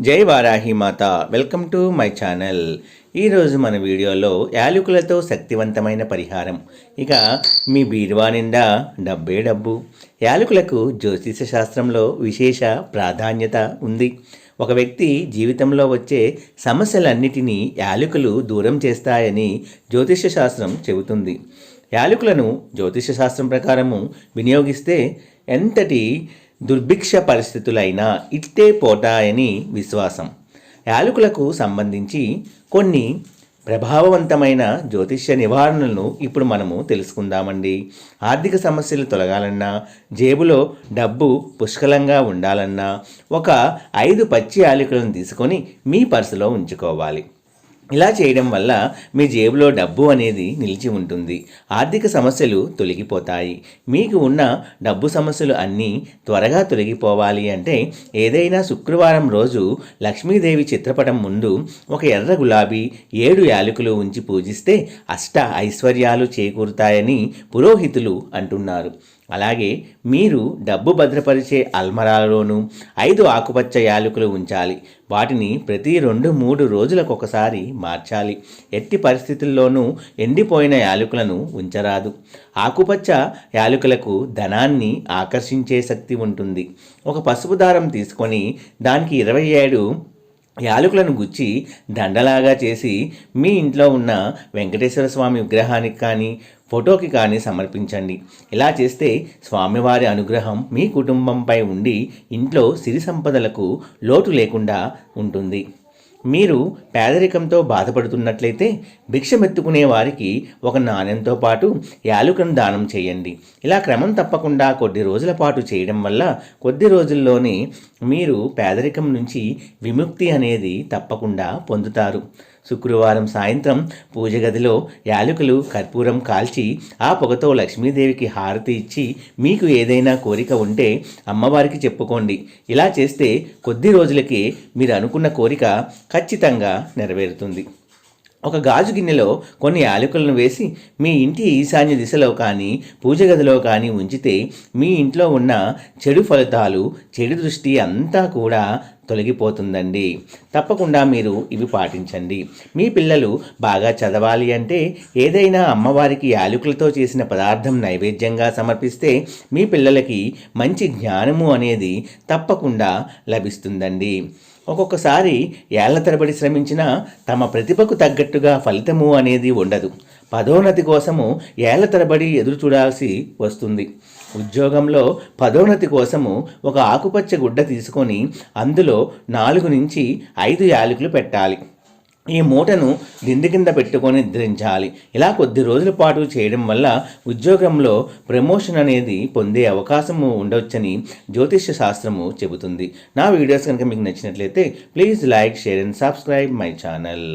జై వారాహి మాత. Welcome to my channel. ఈరోజు మన వీడియోలో యాలకులతో శక్తివంతమైన పరిహారం. ఇక మీ బీరువా నిండా డబ్బే డబ్బు. యాలకులకు జ్యోతిష శాస్త్రంలో విశేష ప్రాధాన్యత ఉంది. ఒక వ్యక్తి జీవితంలో వచ్చే సమస్యలన్నిటినీ యాలకులు దూరం చేస్తాయని జ్యోతిష శాస్త్రం చెబుతుంది. యాలకులను జ్యోతిష శాస్త్రం ప్రకారము వినియోగిస్తే ఎంతటి దుర్భిక్ష పరిస్థితులైనా ఇట్టే పోతాయని విశ్వాసం. యాలకులకు సంబంధించి కొన్ని ప్రభావవంతమైన జ్యోతిష్య నివారణలను ఇప్పుడు మనము తెలుసుకుందామండి. ఆర్థిక సమస్యలు తొలగాలన్నా, జేబులో డబ్బు పుష్కలంగా ఉండాలన్నా ఒక 5 పచ్చి యాలకులను తీసుకొని మీ పర్సులో ఉంచుకోవాలి. ఇలా చేయడం వల్ల మీ జేబులో డబ్బు అనేది నిలిచి ఉంటుంది. ఆర్థిక సమస్యలు తొలగిపోతాయి. మీకు ఉన్న డబ్బు సమస్యలు అన్నీ త్వరగా తొలగిపోవాలి అంటే ఏదైనా శుక్రవారం రోజు లక్ష్మీదేవి చిత్రపటం ముందు ఒక ఎర్ర గులాబీ 7 యాలకులు ఉంచి పూజిస్తే అష్ట ఐశ్వర్యాలు చేకూరుతాయని పురోహితులు అంటున్నారు. అలాగే మీరు డబ్బు భద్రపరిచే అల్మరాలోనూ 5 ఆకుపచ్చ యాలకులు ఉంచాలి. వాటిని ప్రతి 2-3 రోజులకొకసారి మార్చాలి. ఎట్టి పరిస్థితుల్లోనూ ఎండిపోయిన యాలకులను ఉంచరాదు. ఆకుపచ్చ యాలకులకు ధనాన్ని ఆకర్షించే శక్తి ఉంటుంది. ఒక పసుపు దారం తీసుకొని దానికి 27 యాలకులను గుచ్చి దండలాగా చేసి మీ ఇంట్లో ఉన్న వెంకటేశ్వర స్వామి విగ్రహానికి కానీ ఫోటోకి కానీ సమర్పించండి. ఇలా చేస్తే స్వామివారి అనుగ్రహం మీ కుటుంబంపై ఉండి ఇంట్లో సిరి సంపదలకు లోటు లేకుండా ఉంటుంది. మీరు పేదరికంతో బాధపడుతున్నట్లయితే భిక్షమెత్తుకునే వారికి ఒక నాణ్యంతో పాటు యాలకులను దానం చేయండి. ఇలా క్రమం తప్పకుండా కొద్ది రోజుల పాటు చేయడం వల్ల కొద్ది రోజుల్లోనే మీరు పేదరికం నుంచి విముక్తి అనేది తప్పకుండా పొందుతారు. శుక్రవారం సాయంత్రం పూజ గదిలో యాలకులు కర్పూరం కాల్చి ఆ పొగతో లక్ష్మీదేవికి హారతి ఇచ్చి మీకు ఏదైనా కోరిక ఉంటే అమ్మవారికి చెప్పుకోండి. ఇలా చేస్తే కొద్ది రోజులకే మీరు అనుకున్న కోరిక ఖచ్చితంగా నెరవేరుతుంది. ఒక గాజు గిన్నెలో కొన్ని యాలకులను వేసి మీ ఇంటి ఈశాన్య దిశలో కానీ పూజ గదిలో కానీ ఉంచితే మీ ఇంట్లో ఉన్న చెడు ఫలితాలు, చెడు దృష్టి అంతా కూడా తొలగిపోతుందండి. తప్పకుండా మీరు ఇవి పాటించండి. మీ పిల్లలు బాగా చదవాలి అంటే ఏదైనా అమ్మవారికి యాలకులతో చేసిన పదార్థం నైవేద్యంగా సమర్పిస్తే మీ పిల్లలకి మంచి జ్ఞానము అనేది తప్పకుండా లభిస్తుందండి. ఒక్కొక్కసారి ఏళ్ల తరబడి శ్రమించినా తమ ప్రతిభకు తగ్గట్టుగా ఫలితము అనేది ఉండదు. పదోన్నతి కోసము ఏళ్ల తరబడి ఎదురు చూడాల్సి వస్తుంది. ఉద్యోగంలో పదోన్నతి కోసము ఒక ఆకుపచ్చ గుడ్డ తీసుకొని అందులో 4 నుంచి 5 యాలకులు పెట్టాలి. ఈ మూటను దిండు కింద పెట్టుకొని నిద్రించాలి. ఇలా కొద్ది రోజుల పాటు చేయడం వల్ల ఉద్యోగంలో ప్రమోషన్ అనేది పొందే అవకాశము ఉండవచ్చని జ్యోతిష్య శాస్త్రము చెబుతుంది. నా వీడియోస్ కనుక మీకు నచ్చినట్లయితే please like, share and subscribe my channel.